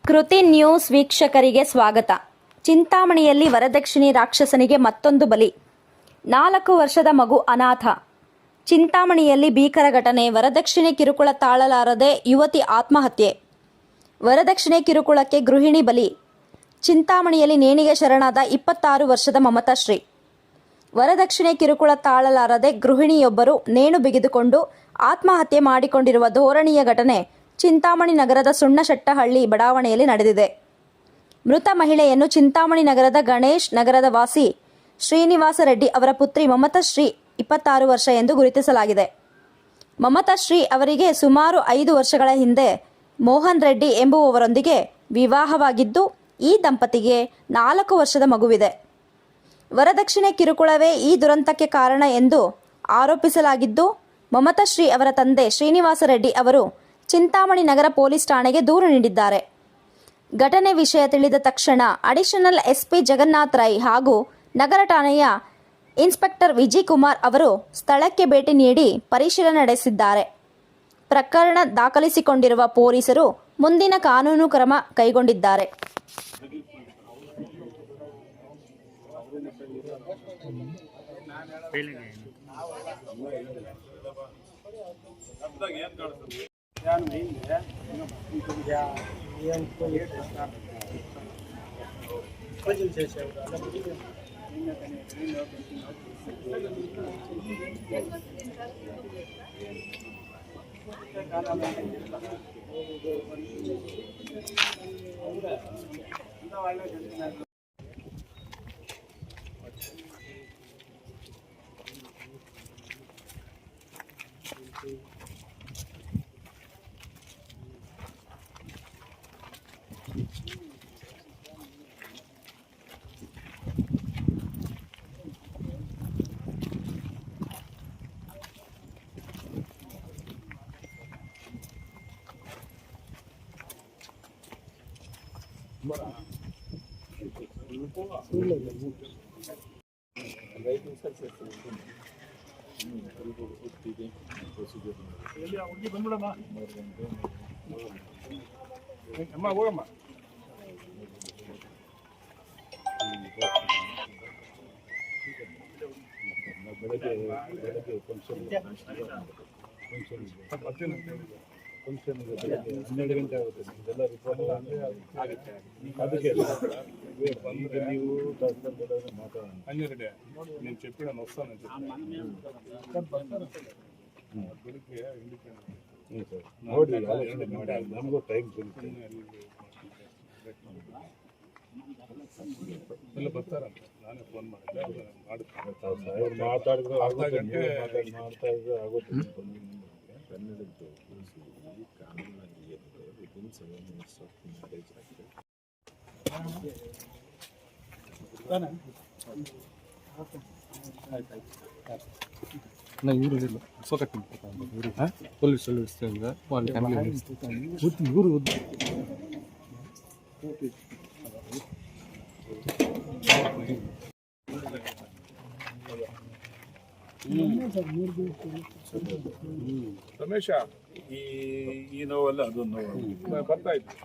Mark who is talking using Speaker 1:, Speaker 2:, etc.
Speaker 1: ಕೃತಿ ನ್ಯೂಸ್ ವೀಕ್ಷಕರಿಗೆ ಸ್ವಾಗತ. ಚಿಂತಾಮಣಿಯಲ್ಲಿ ವರದಕ್ಷಿಣೆ ರಾಕ್ಷಸನಿಗೆ ಮತ್ತೊಂದು ಬಲಿ. 4 ವರ್ಷದ ಮಗು ಅನಾಥ. ಚಿಂತಾಮಣಿಯಲ್ಲಿ ಭೀಕರ ಘಟನೆ. ವರದಕ್ಷಿಣೆ ಕಿರುಕುಳ ತಾಳಲಾರದೆ ಯುವತಿ ಆತ್ಮಹತ್ಯೆ. ವರದಕ್ಷಿಣೆ ಕಿರುಕುಳಕ್ಕೆ ಗೃಹಿಣಿ ಬಲಿ. ಚಿಂತಾಮಣಿಯಲ್ಲಿ ನೇಣಿಗೆ ಶರಣಾದ 26 ವರ್ಷದ ಮಮತಾಶ್ರೀ. ವರದಕ್ಷಿಣೆ ಕಿರುಕುಳ ತಾಳಲಾರದೆ ಗೃಹಿಣಿಯೊಬ್ಬರು ನೇಣು ಬಿಗಿದುಕೊಂಡು ಆತ್ಮಹತ್ಯೆ ಮಾಡಿಕೊಂಡಿರುವ ಧೋರಣೀಯ ಘಟನೆ ಚಿಂತಾಮಣಿ ನಗರದ ಸುಣ್ಣಶೆಟ್ಟಹಳ್ಳಿ ಬಡಾವಣೆಯಲ್ಲಿ ನಡೆದಿದೆ. ಮೃತ ಮಹಿಳೆಯನ್ನು ಚಿಂತಾಮಣಿ ನಗರದ ಗಣೇಶ್ ನಗರದ ವಾಸಿ ಶ್ರೀನಿವಾಸ ರೆಡ್ಡಿ ಅವರ ಪುತ್ರಿ ಮಮತಾಶ್ರೀ 26 ವರ್ಷ ಎಂದು ಗುರುತಿಸಲಾಗಿದೆ. ಮಮತಾಶ್ರೀ ಅವರಿಗೆ ಸುಮಾರು 5 ವರ್ಷಗಳ ಹಿಂದೆ ಮೋಹನ್ ರೆಡ್ಡಿ ಎಂಬುವವರೊಂದಿಗೆ ವಿವಾಹವಾಗಿದ್ದು, ಈ ದಂಪತಿಗೆ 4 ವರ್ಷದ ಮಗುವಿದೆ. ವರದಕ್ಷಿಣೆ ಕಿರುಕುಳವೇ ಈ ದುರಂತಕ್ಕೆ ಕಾರಣ ಎಂದು ಆರೋಪಿಸಲಾಗಿದ್ದು, ಮಮತಾಶ್ರೀ ಅವರ ತಂದೆ ಶ್ರೀನಿವಾಸ ರೆಡ್ಡಿ ಅವರು ಚಿಂತಾಮಣಿ ನಗರ ಪೊಲೀಸ್ ಠಾಣೆಗೆ ದೂರು ನೀಡಿದ್ದಾರೆ. ಘಟನೆ ವಿಷಯ ತಿಳಿದ ತಕ್ಷಣ ಅಡಿಷನಲ್ ಎಸ್ಪಿ ಜಗನ್ನಾಥ್ ರೈ ಹಾಗೂ ನಗರ ಠಾಣೆಯ ಇನ್ಸ್ಪೆಕ್ಟರ್ ವಿಜಯ್ ಕುಮಾರ್ ಅವರು ಸ್ಥಳಕ್ಕೆ ಭೇಟಿ ನೀಡಿ ಪರಿಶೀಲನೆ ನಡೆಸಿದ್ದಾರೆ. ಪ್ರಕರಣ ದಾಖಲಿಸಿಕೊಂಡಿರುವ ಪೊಲೀಸರು ಮುಂದಿನ ಕಾನೂನು ಕ್ರಮ ಕೈಗೊಂಡಿದ್ದಾರೆ.
Speaker 2: ಫಂಕ್ಷನ್ 12 ಗಂಟೆ ಆಗುತ್ತೆ. ಇದೆಲ್ಲ ರಿಪೋರ್ಟ್ ಆಗುತ್ತೆ. ಅದಕ್ಕೆ ಬಂದರೆ ನೀವು ಮಾತಾಡೋಣ. ಹನ್ನೆರಡೆ నేను చెప్పిన వస్తాను ಬೆಳಿಗ್ಗೆ ನೋಡಿ ನಮಗೂ ಟೈಮ್ ಸಿಗುತ್ತೆ. ಎಲ್ಲ ಬರ್ತಾರಂತ ನಾನೇ ಫೋನ್ ಮಾಡಿದ್ದೆ. ಅವ್ರು ಮಾತಾಡಿದ್ರೆ ಅರ್ಧ ಗಂಟೆ ಮಾಡ್ತಾ ಇದ್ರೆ ಆಗುತ್ತೆ. ಕನ್ನಡದ್ದು ಕಾನೂನಾಗಿ ವಿದಿನ್ 7 minutes ಆಫ್ ಮ್ಯಾರೇಜ್ ಆಗ್ತದೆ.
Speaker 3: నా ఊరు సోకట్టి ఊరు పోలీసులు ఇస్తే వాళ్ళ ఊరు వద్దు.
Speaker 2: ರಮೇಶ ಈ ನೋವಲ್ಲ ಅದೊಂದು ನೋವು ಬರ್ತಾ ಇತ್ತು.